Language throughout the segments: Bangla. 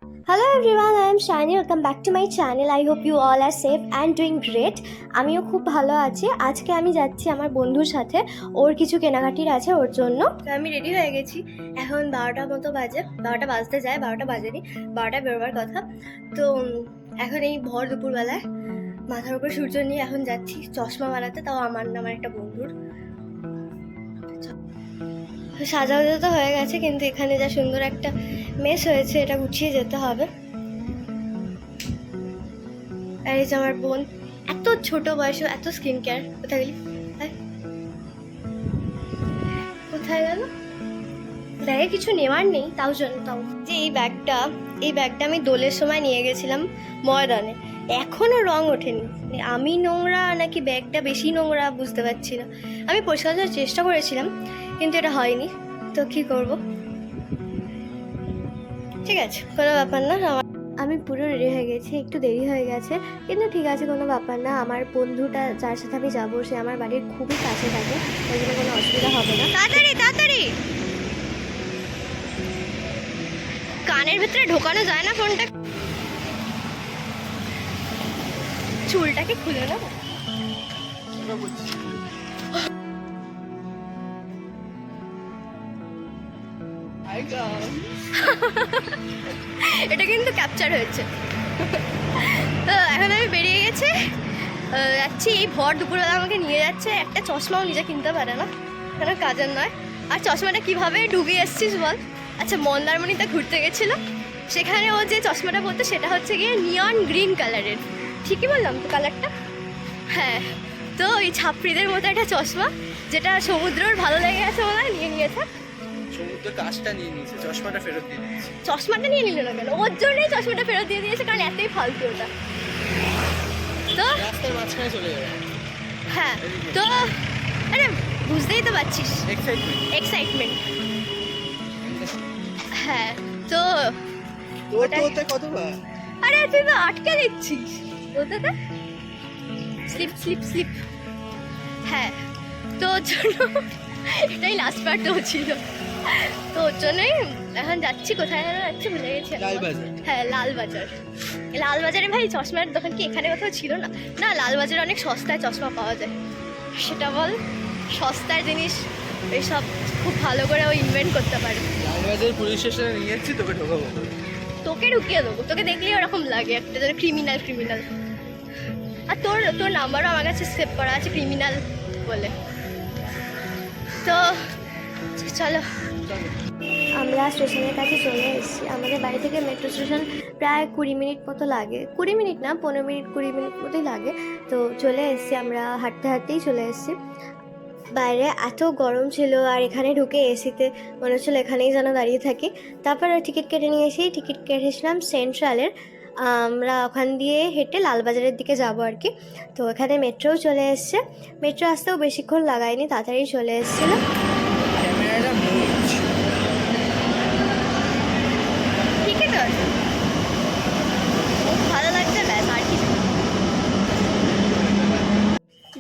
Hello everyone, I am Shani. Welcome back to my channel. I hope you all are safe and doing great. আমিও খুব ভালো আছি। আজকে আমি যাচ্ছি আমার বন্ধুর সাথে, ওর কিছু কেনাকাটির আছে ওর জন্য। তো আমি রেডি হয়ে গেছি, এখন 12টার মতো বাজে, 12টা বাজতে যায়, 12টা বাজেনি, 12টা বেরোবার কথা। তো এখন এই ভর দুপুরবেলায় মাথার উপর সূর্য নিয়ে এখন যাচ্ছি চশমা বানাতে, তাও আমার না, আমার একটা বন্ধুর। সাজাও তো হয়ে গেছে, কিন্তু এখানে যা সুন্দর একটা মেস হয়েছে, এটা গুছিয়ে যেতে হবে। আর এই যে আমার বোন, এত ছোট বয়সে এত স্কিন কেয়ার। কোথায় গেলি? কোথায় গেল? ব্যাগে কিছু নেওয়ার নেই, তাও যে এই ব্যাগটা আমি দোলের সময় নিয়ে গেছিলাম ময়দানে, এখনো রং ওঠেনি। আমি নোংরা নাকি ব্যাগটা বেশি নোংরা বুঝতে পারছি না। আমি পরিষ্কার করার চেষ্টা করেছিলাম, কিন্তু এটা হয়নি। তো কি করব, ঠিক আছে, কোনো ব্যাপার না। আমি পুরো রেডি হয়ে গেছি, একটু দেরি হয়ে গেছে, কিন্তু ঠিক আছে, কোনো ব্যাপার না। আমার বন্ধুটা যার সাথে আমি যাবো, সে আমার বাড়ির খুবই কাছে থাকে, ওই জন্য কোনো অসুবিধা হবে না। তাড়াতাড়ি তাড়াতাড়ি, কানের ভেতরে ঢোকানো যায় না ফোনটা। চুলটাকে খুলে নেব। এটা কিন্তু ক্যাপচার হয়েছে। তো এখন আমি বেরিয়ে গেছি, যাচ্ছি। এই ভর দুপুরবেলা আমাকে নিয়ে যাচ্ছে, একটা চশমাও নিজে কিনতে পারে না, কেন কাজের নয়। আর চশমাটা কিভাবে ডুবিয়ে এসছিস বল? আচ্ছা, মন্দারমণিতে ঘুরতে গেছিল, সেখানে ও যে চশমাটা পরতো সেটা হচ্ছে গিয়ে নিয়ন গ্রিন কালারের। ঠিকই বললাম তো কালারটা? হ্যাঁ। তো ওই ছাপড়িদের মতো একটা চশমা, যেটা সমুদ্রের ভালো লেগে গেছে মনে হয়, নিয়ে নিয়েছে। সমুদ্র কাজটা নিয়ে নিয়েছে, চশমাটা ফেরত দিয়ে দিয়েছে। চশমাটা নিয়ে নিল না কেন? ওর জন্যই চশমাটা ফেরত দিয়ে দিয়েছে, কারণ এতই ফালতু ওটা। তো রাস্তার মাঝখানে চলে যাবে। হ্যাঁ, তো আরে বুঝতেই তো পারছিস, এক্সাইটমেন্ট। হ্যাঁ, তো ওটা কতবার? আরে তুই তো আটকে দিচ্ছিস ওটাতে। Slip slip slip. হ্যাঁ, তো ওর জন্য এটাই লাস্ট পার্টও ছিল। তো ওর জন্যই এখন যাচ্ছি। কোথায় যাচ্ছি ভুলে গেছি। লালবাজার। হ্যাঁ, লালবাজার। লালবাজারে ভাই চশমার দোকান কি এখানে কোথাও ছিল না? না, লালবাজারে অনেক সস্তায় চশমা পাওয়া যায়। সেটা বল, সস্তার জিনিস এইসব খুব ভালো করে ও ইনভেন্ট করতে পারে। লালবাজার পুলিশ স্টেশনে নিয়ে যাচ্ছি, তোকে ঢোকাবো। তোকে ঢুকিয়ে দেবো, তোকে দেখলেই ওরকম লাগে একটা যেন ক্রিমিনাল ক্রিমিনাল। আর তোর তোর নাম্বারও আমার কাছে সেভ করা আছে ক্রিমিনাল বলে। তো চলো, আমরা স্টেশনের কাছে চলে এসেছি। আমাদের বাড়ি থেকে মেট্রো স্টেশন প্রায় 20 মিনিট মতো লাগে, 20 মিনিট না, 15 মিনিট 20 মিনিট মতোই লাগে। তো চলে এসেছি, আমরা হাঁটতে হাঁটতেই চলে এসেছি। বাইরে এত গরম ছিল, আর এখানে ঢুকে এসিতে মনে হচ্ছিল এখানেই যেন দাঁড়িয়ে থাকি। তারপর টিকিট কেটে নিয়ে এসেই টিকিট কেটেছিলাম সেন্ট্রালের। আমরা ওখান দিয়ে হেঁটে লালবাজারের দিকে যাবো আর কি। তো এখানে মেট্রোও চলে এসছে, মেট্রো আসতেও বেশিক্ষণ লাগায়নি, তাড়াতাড়ি চলে এসেছিলো। ক্যামেরাটা মুভ। ঠিক আছে, খুব ভালো লাগছে, ব্যাস আর কি।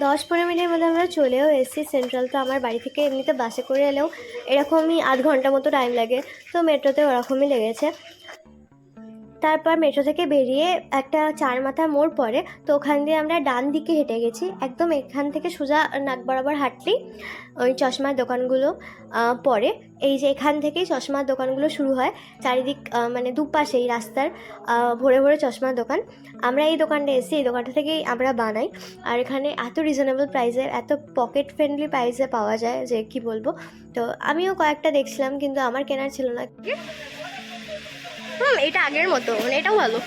10-15 মিনিটের মধ্যে আমরা চলেও এসেছি সেন্ট্রাল। তো আমার বাড়ি থেকে এমনিতে বাসে করে এলেও এরকমই আধ ঘন্টা মতো টাইম লাগে, তো মেট্রোতে ওরকমই লেগেছে। তারপর মেট্রো থেকে বেরিয়ে একটা 4 মাথা মোড় পড়ে, তো ওখান দিয়ে আমরা ডান দিকে হেঁটে গেছি। একদম এখান থেকে সোজা নাক বরাবর হাঁটলেই ওই চশমার দোকানগুলো পড়ে। এই যে এখান থেকেই চশমার দোকানগুলো শুরু হয়, চারিদিক মানে দুপাশেই রাস্তার ভরে ভরে চশমার দোকান। আমরা এই দোকানটা এসেছি, এই দোকানটা থেকেই আমরা বানাই। আর এখানে এত রিজনেবল প্রাইসে, এত পকেট ফ্রেন্ডলি প্রাইসে পাওয়া যায় যে কি বলবো। তো আমিও কয়েকটা দেখছিলাম, কিন্তু আমার কেনার ছিল না। এটা আগের মতো, মানে এটাও ভালো।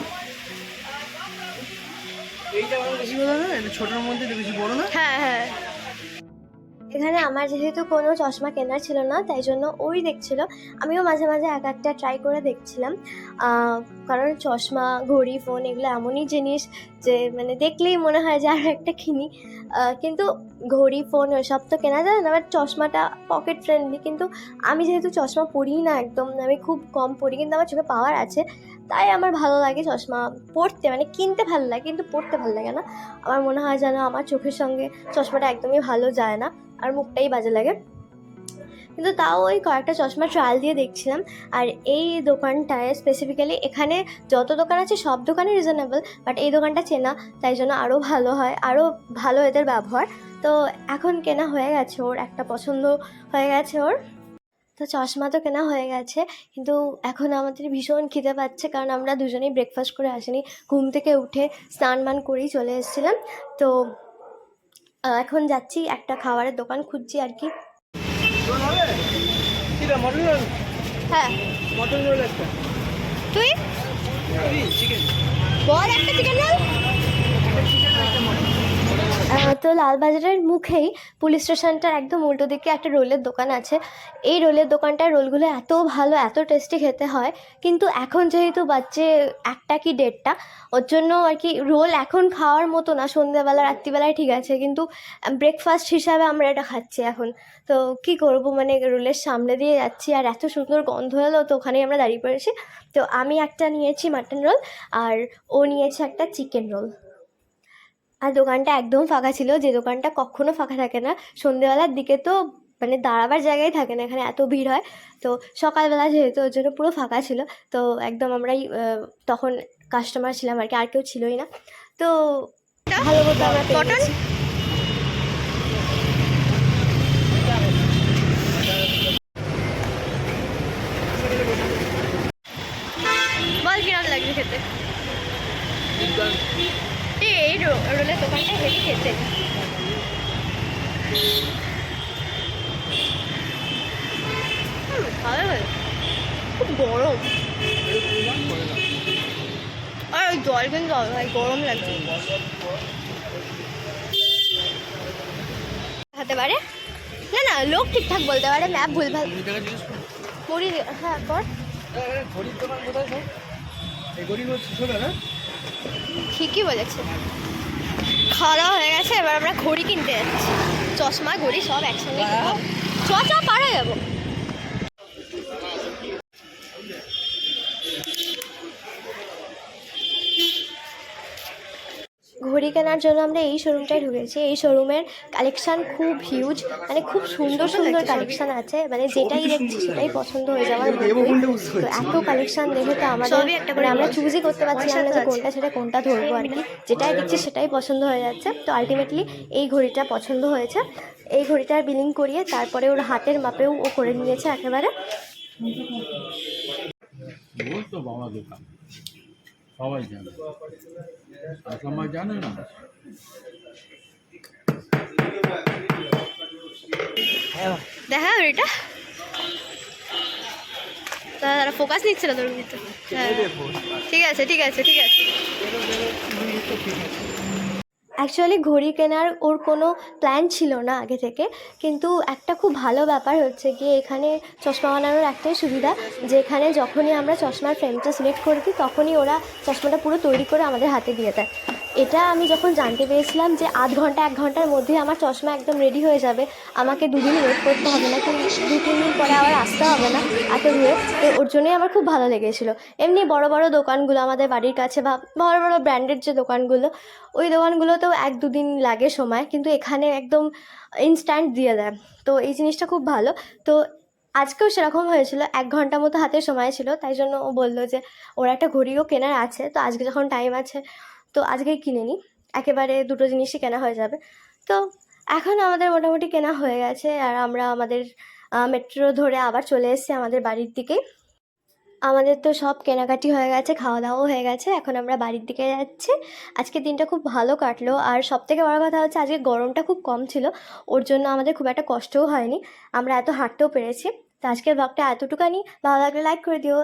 এইটা আমার বেশি বড় না, এটা ছোটর মধ্যে বেশি বড় না। হ্যাঁ হ্যাঁ, এখানে আমার যেহেতু কোনো চশমা কেনার ছিল না, তাই জন্য ওই দেখছিল। আমিও মাঝে মাঝে এক একটা ট্রাই করে দেখছিলাম, কারণ চশমা, ঘড়ি, ফোন এগুলো এমনই জিনিস যে মানে দেখলেই মনে হয় যে আরও একটা কিনি। কিন্তু ঘড়ি, ফোন ওসব তো কেনা যায় না, বাট চশমাটা পকেট ফ্রেন্ডলি। কিন্তু আমি যেহেতু চশমা পরি না একদম, আমি খুব কম পরি, কিন্তু আমার চোখে পাওয়ার আছে, তাই আমার ভালো লাগে চশমা পরতে। মানে কিনতে ভালো লাগে, কিন্তু পরতে ভালো লাগে না। আমার মনে হয় যেন আমার চোখের সঙ্গে চশমাটা একদমই ভালো যায় না, আর মুখটাই বাজে লাগে। কিন্তু তাও ওই কয়েকটা চশমা ট্রায়াল দিয়ে দেখছিলাম। আর এই দোকানটায় স্পেসিফিক্যালি, এখানে যত দোকান আছে সব দোকানই রিজনেবল, বাট এই দোকানটা চেনা, তাই জন্য আরও ভালো হয়, আরও ভালো এদের ব্যবহার। তো এখন কেনা হয়ে গেছে ওর, একটা পছন্দ হয়ে গেছে ওর। তো চশমা তো কেনা হয়ে গেছে, কিন্তু এখন আমাদের ভীষণ খিদে পাচ্ছে, কারণ আমরা দুজনেই ব্রেকফাস্ট করে আসিনি, ঘুম থেকে উঠে স্নান মান করেই চলে এসেছিলাম। তো এখন যাচ্ছি, একটা খাবারের দোকান খুঁজছি আর কি। হ্যাঁ, মটন রোল একটা, তুই চিকেন। বল একটা চিকেন রোল। তো লালবাজারের মুখেই পুলিশ স্টেশনটার একদম উল্টো দিকে একটা রোলের দোকান আছে। এই রোলের দোকানটার রোলগুলো এত ভালো, এত টেস্টি খেতে হয়, কিন্তু এখন যেহেতু বাজছে 1টা কি 1:30, ওর জন্য আর কি রোল এখন খাওয়ার মতো না, সন্ধ্যেবেলা রাত্রিবেলায় ঠিক আছে, কিন্তু ব্রেকফাস্ট হিসাবে আমরা এটা খাচ্ছি এখন। তো কি করব, মানে রোলের সামনে দিয়ে যাচ্ছি আর এত সুন্দর গন্ধ এলো, তো ওখানেই আমরা দাঁড়িয়ে পড়েছি। তো আমি একটা নিয়েছি মাটন রোল, আর ও নিয়েছে একটা চিকেন রোল। আর দোকানটা একদম ফাঁকা ছিল, যে দোকানটা কখনো ফাঁকা থাকে না সন্ধ্যেবেলার দিকে, তো মানে দাঁড়াবার জায়গায় থাকে না, এখানে এত ভিড় হয়। তো সকালবেলা যেহেতু, ওর জন্য পুরো ফাঁকা ছিল। তো একদম আমরাই তখন কাস্টমার ছিলাম আর কি, আর কেউ ছিলই না। তো ভালো মতো আমরা পেয়ে গেছি। বল কিরম লাগছে খেতে? এই রোলের দোকানটা হেভি খেতে। ভালো ভালো, খুব গরম, আর ওই জল কিন্তু ভাই গরম লাগছে। হতে পারে, না না, লোক ঠিকঠাক বলতে পারে, ম্যাপ ভুলভাল। মুড়ি, হ্যাঁ কর। ঘড়ির দোকান কোথায় স্যার? এই ঘড়ি ছিল না? ঠিকই বলেছে। খাওয়া দাওয়া হয়ে গেছে, এবার আমরা ঘড়ি কিনতে যাচ্ছি, চশমা ঘড়ি সব একসঙ্গে কিনবো। চ পারা যাবো। ঘড়ি কেনার জন্য আমরা এই শোরুমটায় ঢুকেছি। এই শোরুমের কালেকশান খুব হিউজ, মানে খুব সুন্দর সুন্দর কালেকশান আছে, মানে যেটাই দেখছি সেটাই পছন্দ হয়ে যাওয়ার মতোই। তো এত কালেকশান দেখে তো আমাদের, মানে আমরা চুজই করতে পারছিলাম না যে কোনটা ছেড়ে কোনটা ধরবো আর কি, যেটাই দেখছি সেটাই পছন্দ হয়ে যাচ্ছে। তো আলটিমেটলি এই ঘড়িটা পছন্দ হয়েছে। এই ঘড়িটার বিলিং করিয়ে তারপরে ওর হাতের মাপেও ও করে নিয়েছে একেবারে। তো বাবা দোকান সবাই জানে, আর সবাই জানে না। দেখা এটা তারা ফোকাস নিচ্ছে না তোর ভিতরে। হ্যাঁ ঠিক আছে ঠিক আছে ঠিক আছে। অ্যাকচুয়ালি ঘড়ি কেনার ওর কোনো প্ল্যান ছিল না আগে থেকে, কিন্তু একটা খুব ভালো ব্যাপার হচ্ছে কি, এখানে চশমা বানানোর একটাই সুবিধা, যে এখানে যখনই আমরা চশমার ফ্রেমটা সিলেক্ট করে দিই তখনই ওরা চশমাটা পুরো তৈরি করে আমাদের হাতে দিয়ে দেয়। এটা আমি যখন জানতে পেরেছিলাম যে 1 ঘন্টা 1 ঘন্টার মধ্যে আমার চশমা একদম রেডি হয়ে যাবে, আমাকে 2 দিন ওয়েট করতে হবে না, কিন্তু 2-3 দিন পরে আবার আসতে হবে না এত দূরে, তো ওর জন্যই আমার খুব ভালো লেগেছিলো। এমনি বড় বড় দোকানগুলো আমাদের বাড়ির কাছে, বা বড় বড় ব্র্যান্ডের যে দোকানগুলো, ওই দোকানগুলোতেও 1-2 দিন লাগে সময়, কিন্তু এখানে একদম ইনস্ট্যান্ট দিয়ে দেয়। তো এই জিনিসটা খুব ভালো। তো আজকেও সেরকম হয়েছিল, 1 ঘন্টা মতো হাতে সময় ছিল, তাই জন্য ও বললো যে ওর একটা ঘড়িও কেনার আছে, তো আজকে যখন টাইম আছে তো আজকেই কিনে নিই, একেবারে দুটো জিনিসই কেনা হয়ে যাবে। তো এখন আমাদের মোটামুটি কেনা হয়ে গেছে, আর আমরা আমাদের মেট্রো ধরে আবার চলে এসেছি আমাদের বাড়ির দিকে। আমাদের তো সব কেনাকাটি হয়ে গেছে, খাওয়া দাওয়াও হয়ে গেছে, এখন আমরা বাড়ির দিকে যাচ্ছি। আজকের দিনটা খুব ভালো কাটলো, আর সবথেকে বড় কথা হচ্ছে আজকে গরমটা খুব কম ছিল, ওর জন্য আমাদের খুব একটা কষ্টও হয়নি, আমরা এত হাঁটতেও পেরেছি। তো আজকের ব্লগটা এতটুকানি, ভালো লাগলে লাইক করে দিও।